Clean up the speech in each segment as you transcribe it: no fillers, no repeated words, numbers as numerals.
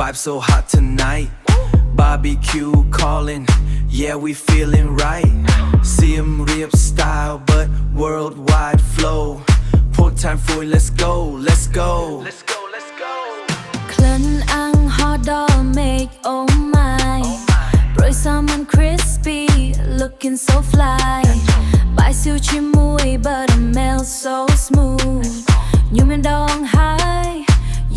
Vibe so hot tonight. Barbecue calling, yeah, we feeling right. Siem Reap style, but worldwide flow. Port time for it, let's go, let's go. Let's go, let's go. ក្លិនអាំងហោដល់មេឃ oh my ប្រួយសាមញ្ញ crispy looking so fly បាយសៀវជាមួយ buttermilk so smooth ញូមដង high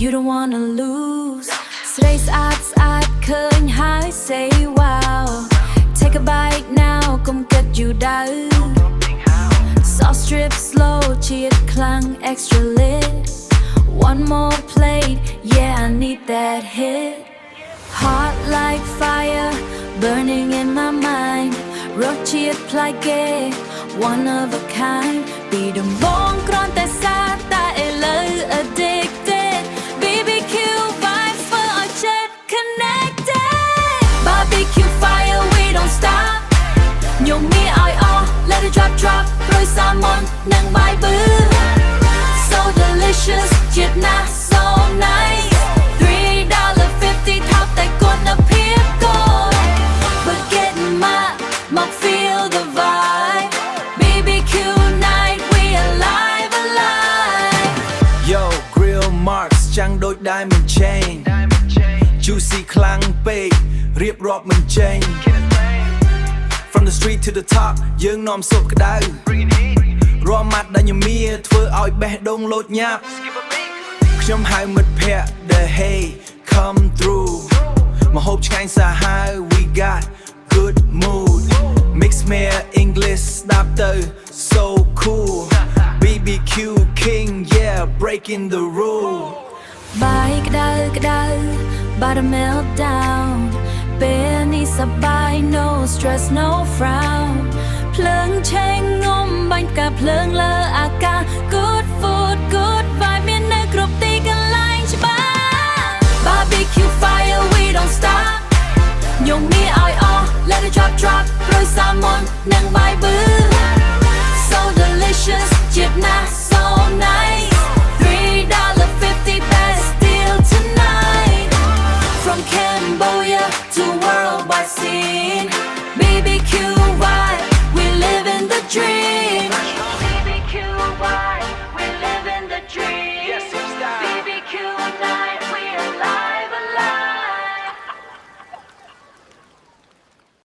you don't wanna lose ស្រីស្អាតស្អាតឃើញហើយ say wow take a bite now កុំគិតយូរដៅ sauce drip slow ជាតិខ្លាំង extra lit one more plate yeah I need that hit hot like fire burning in my mind រសជាតិប្លែកគេ one of a kind ពីដំបូងគ្រាន់តែសារតែឥឡូវ addicted BBQ vibes for our jet connected barbecue fire we don't stop ញោមមីឲ្យអស់ let it drop drop ប្រួយសាម៉ុននិងបាយប៊ឺ so delicious ជាតិណាស់ so nice $3.50 ថោកតែគុណភាពគោ but getting my feel the vibe BBQ night we alive Yo grill marks ចាំងដូច diamond chain juicy ខ្លាំងពេករៀបរាប់មិនចេញ from the street to the top យើងនាំសុបក្តៅរាល់ម៉ាត់ដែលញមៀធ្វើឲ្យបេះដូងលោតញាប់ខ្ញុំហៅមិត្តភក្តិ the hey come through មកហូបឆ្ងាញ់សាហាវ we got good mood mix mere English ស្ដាប់ទៅ so cool BBQ king yeah breaking the rule បាយក្តៅក្តៅ buttermilk down ពេលនេះសប្បាយ no stress no frown ភ្លើងឆេងងំបាញ់ផ្កាភ្លើងលើអាកាស good food good vibe មាននៅគ្រប់ទីកន្លែងច្បាស់ barbecue fire we don't stop ញោមមីឲ្យអស់ let it drop drop ប្រួយសាម៉ុននិងបាយប៊ឺ so delicious ជាតិណាស់ so nice $3.50 best deal tonight from Cambodia to worldwide sea